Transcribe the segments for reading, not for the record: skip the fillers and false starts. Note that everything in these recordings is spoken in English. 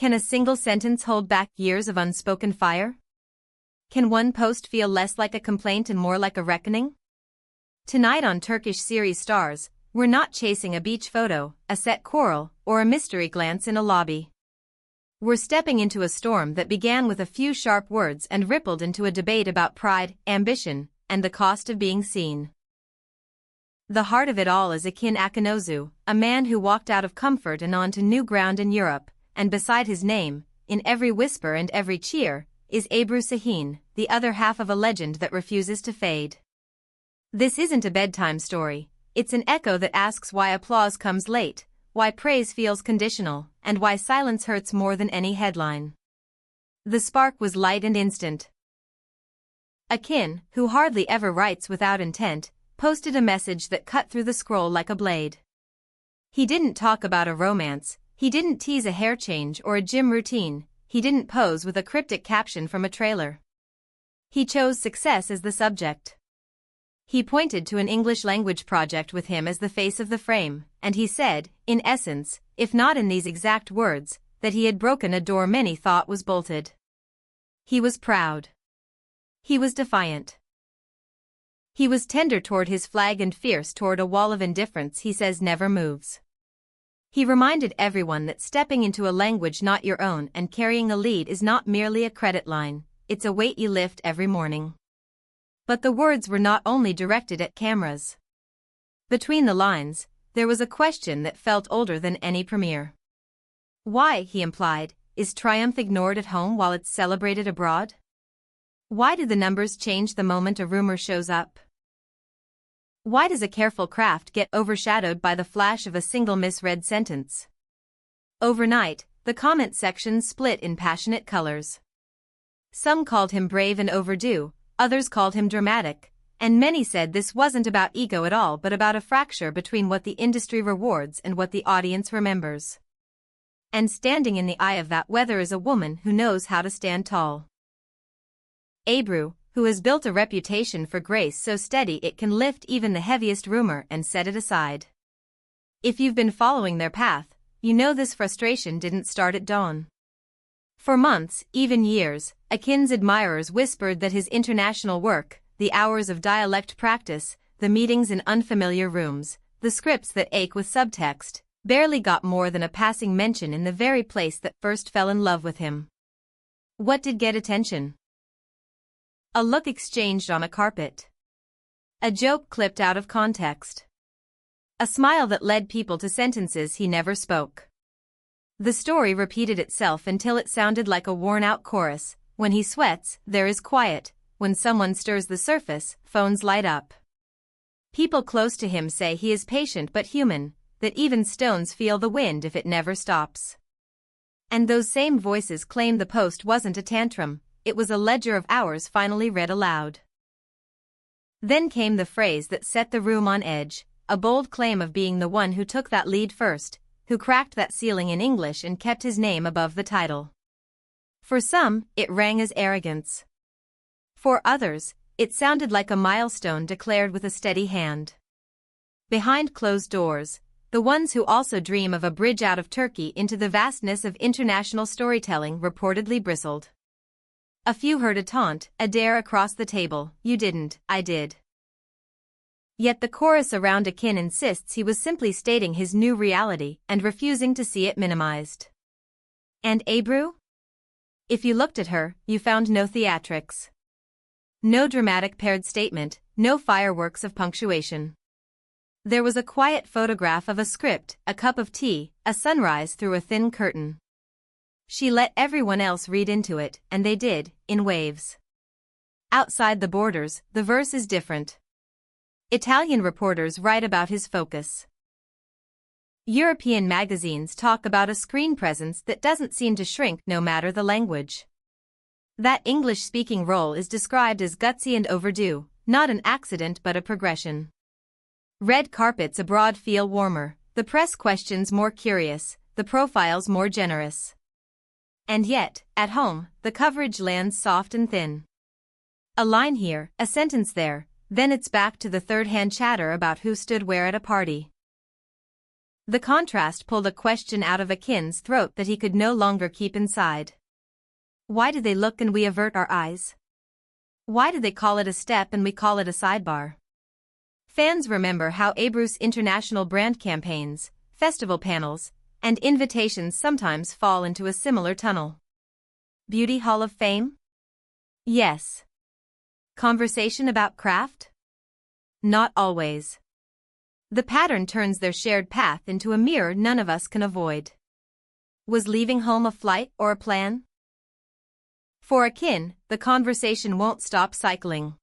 Can a single sentence hold back years of unspoken fire? Can one post feel less like a complaint and more like a reckoning? Tonight on Turkish series Stars, we're not chasing a beach photo, a set quarrel, or a mystery glance in a lobby. We're stepping into a storm that began with a few sharp words and rippled into a debate about pride, ambition, and the cost of being seen. The heart of it all is Akın Akınözü, a man who walked out of comfort and onto new ground in Europe, and beside his name, in every whisper and every cheer, is Ebru Şahin, the other half of a legend that refuses to fade. This isn't a bedtime story, it's an echo that asks why applause comes late, why praise feels conditional, and why silence hurts more than any headline. The spark was light and instant. Akın, who hardly ever writes without intent, posted a message that cut through the scroll like a blade. He didn't talk about a romance, he didn't tease a hair change or a gym routine, he didn't pose with a cryptic caption from a trailer. He chose success as the subject. He pointed to an English language project with him as the face of the frame, and he said, in essence, if not in these exact words, that he had broken a door many thought was bolted. He was proud. He was defiant. He was tender toward his flag and fierce toward a wall of indifference he says never moves. He reminded everyone that stepping into a language not your own and carrying a lead is not merely a credit line, it's a weight you lift every morning. But the words were not only directed at cameras. Between the lines, there was a question that felt older than any premiere. Why, he implied, is triumph ignored at home while it's celebrated abroad? Why do the numbers change the moment a rumor shows up? Why does a careful craft get overshadowed by the flash of a single misread sentence? Overnight, the comment section split in passionate colors. Some called him brave and overdue, others called him dramatic, and many said this wasn't about ego at all but about a fracture between what the industry rewards and what the audience remembers. And standing in the eye of that weather is a woman who knows how to stand tall. Abru, who has built a reputation for grace so steady it can lift even the heaviest rumor and set it aside. If you've been following their path, you know this frustration didn't start at dawn. For months, even years, Akın's admirers whispered that his international work, the hours of dialect practice, the meetings in unfamiliar rooms, the scripts that ache with subtext, barely got more than a passing mention in the very place that first fell in love with him. What did get attention? A look exchanged on a carpet. A joke clipped out of context. A smile that led people to sentences he never spoke. The story repeated itself until it sounded like a worn-out chorus. When he sweats, there is quiet. When someone stirs the surface, phones light up. People close to him say he is patient but human, that even stones feel the wind if it never stops. And those same voices claim the post wasn't a tantrum, it was a ledger of hours finally read aloud. Then came the phrase that set the room on edge, a bold claim of being the one who took that lead first, who cracked that ceiling in English and kept his name above the title. For some, it rang as arrogance. For others, it sounded like a milestone declared with a steady hand. Behind closed doors, the ones who also dream of a bridge out of Turkey into the vastness of international storytelling reportedly bristled. A few heard a taunt, a dare across the table, you didn't, I did. Yet the chorus around Akın insists he was simply stating his new reality and refusing to see it minimized. And Abru? If you looked at her, you found no theatrics. No dramatic paired statement, no fireworks of punctuation. There was a quiet photograph of a script, a cup of tea, a sunrise through a thin curtain. She let everyone else read into it, and they did, in waves. Outside the borders, the verse is different. Italian reporters write about his focus. European magazines talk about a screen presence that doesn't seem to shrink no matter the language. That English-speaking role is described as gutsy and overdue, not an accident but a progression. Red carpets abroad feel warmer, the press questions more curious, the profiles more generous. And yet, at home, the coverage lands soft and thin. A line here, a sentence there, then it's back to the third-hand chatter about who stood where at a party. The contrast pulled a question out of Akın's throat that he could no longer keep inside. Why do they look and we avert our eyes? Why do they call it a step and we call it a sidebar? Fans remember how Ebru's international brand campaigns, festival panels, and invitations sometimes fall into a similar tunnel. Beauty Hall of Fame? Yes. Conversation about craft? Not always. The pattern turns their shared path into a mirror none of us can avoid. Was leaving home a flight or a plan? For Akın, the conversation won't stop cycling.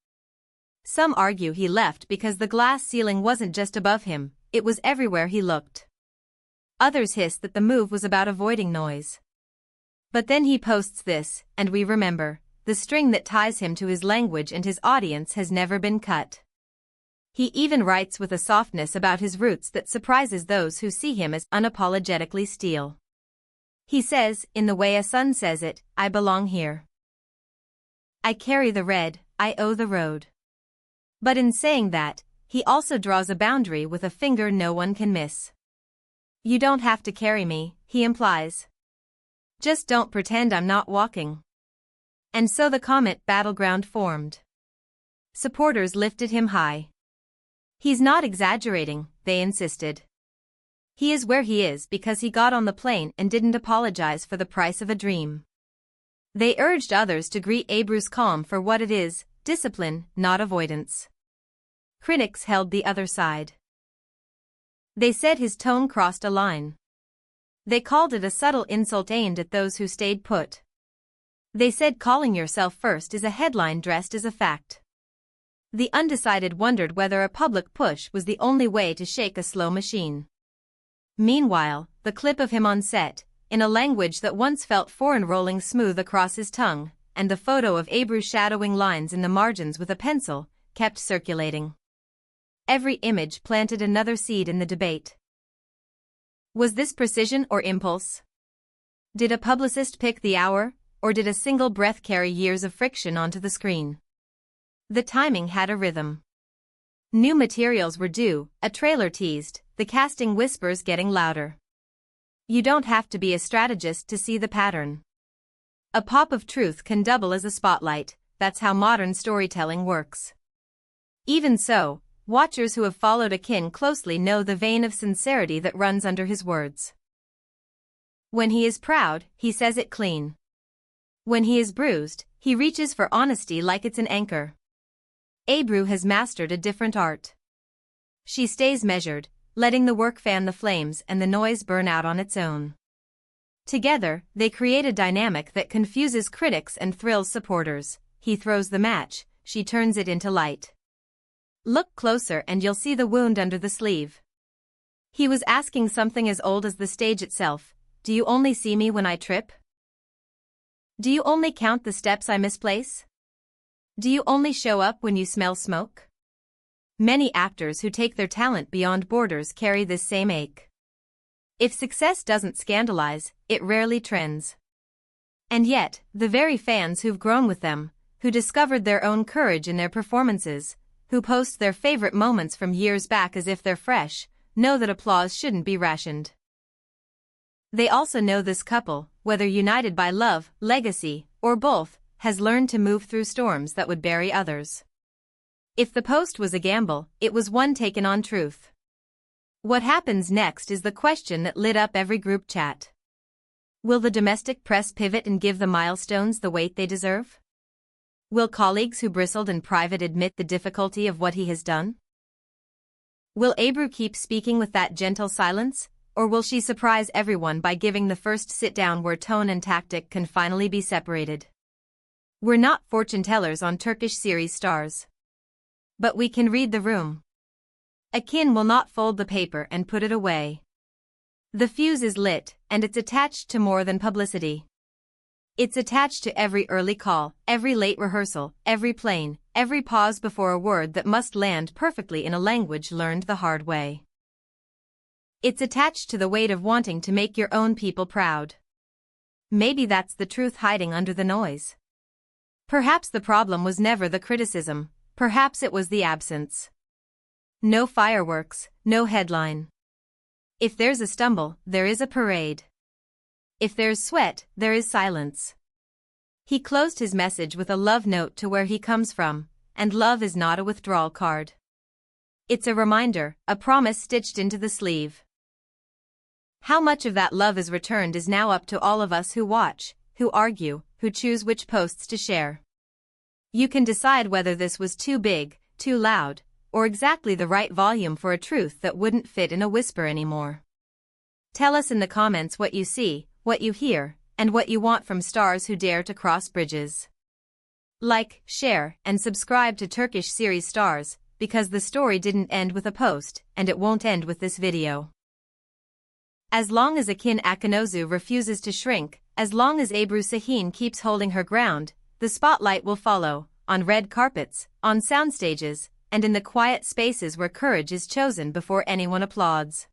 Some argue he left because the glass ceiling wasn't just above him, it was everywhere he looked. Others hiss that the move was about avoiding noise. But then he posts this, and we remember, the string that ties him to his language and his audience has never been cut. He even writes with a softness about his roots that surprises those who see him as unapologetically steel. He says, in the way a son says it, I belong here. I carry the red, I owe the road. But in saying that, he also draws a boundary with a finger no one can miss. You don't have to carry me, he implies. Just don't pretend I'm not walking. And so the comment battleground formed. Supporters lifted him high. He's not exaggerating, they insisted. He is where he is because he got on the plane and didn't apologize for the price of a dream. They urged others to greet Ebru's calm for what it is, discipline, not avoidance. Critics held the other side. They said his tone crossed a line. They called it a subtle insult aimed at those who stayed put. They said calling yourself first is a headline dressed as a fact. The undecided wondered whether a public push was the only way to shake a slow machine. Meanwhile, the clip of him on set, in a language that once felt foreign rolling smooth across his tongue, and the photo of Abru shadowing lines in the margins with a pencil, kept circulating. Every image planted another seed in the debate. Was this precision or impulse? Did a publicist pick the hour, or did a single breath carry years of friction onto the screen? The timing had a rhythm. New materials were due, a trailer teased, the casting whispers getting louder. You don't have to be a strategist to see the pattern. A pop of truth can double as a spotlight, that's how modern storytelling works. Even so, watchers who have followed Akın closely know the vein of sincerity that runs under his words. When he is proud, he says it clean. When he is bruised, he reaches for honesty like it's an anchor. Abru has mastered a different art. She stays measured, letting the work fan the flames and the noise burn out on its own. Together, they create a dynamic that confuses critics and thrills supporters. He throws the match, she turns it into light. Look closer and you'll see the wound under the sleeve. He was asking something as old as the stage itself. Do you only see me when I trip? Do you only count the steps I misplace? Do you only show up when you smell smoke? Many actors who take their talent beyond borders carry this same ache. If success doesn't scandalize, it rarely trends. And yet, the very fans who've grown with them, who discovered their own courage in their performances, who post their favorite moments from years back as if they're fresh, know that applause shouldn't be rationed. They also know this couple, whether united by love, legacy, or both, has learned to move through storms that would bury others. If the post was a gamble, it was one taken on truth. What happens next is the question that lit up every group chat. Will the domestic press pivot and give the milestones the weight they deserve? Will colleagues who bristled in private admit the difficulty of what he has done? Will Abru keep speaking with that gentle silence, or will she surprise everyone by giving the first sit-down where tone and tactic can finally be separated? We're not fortune-tellers on Turkish series stars. But we can read the room. Akın will not fold the paper and put it away. The fuse is lit, and it's attached to more than publicity. It's attached to every early call, every late rehearsal, every plane, every pause before a word that must land perfectly in a language learned the hard way. It's attached to the weight of wanting to make your own people proud. Maybe that's the truth hiding under the noise. Perhaps the problem was never the criticism, perhaps it was the absence. No fireworks, no headline. If there's a stumble, there is a parade. If there's sweat, there is silence. He closed his message with a love note to where he comes from, and love is not a withdrawal card. It's a reminder, a promise stitched into the sleeve. How much of that love is returned is now up to all of us who watch, who argue, who choose which posts to share. You can decide whether this was too big, too loud, or exactly the right volume for a truth that wouldn't fit in a whisper anymore. Tell us in the comments what you see, what you hear, and what you want from stars who dare to cross bridges. Like, share, and subscribe to Turkish series Stars, because the story didn't end with a post, and it won't end with this video. As long as Akınözü refuses to shrink, as long as Ebru Şahin keeps holding her ground, the spotlight will follow, on red carpets, on sound stages, and in the quiet spaces where courage is chosen before anyone applauds.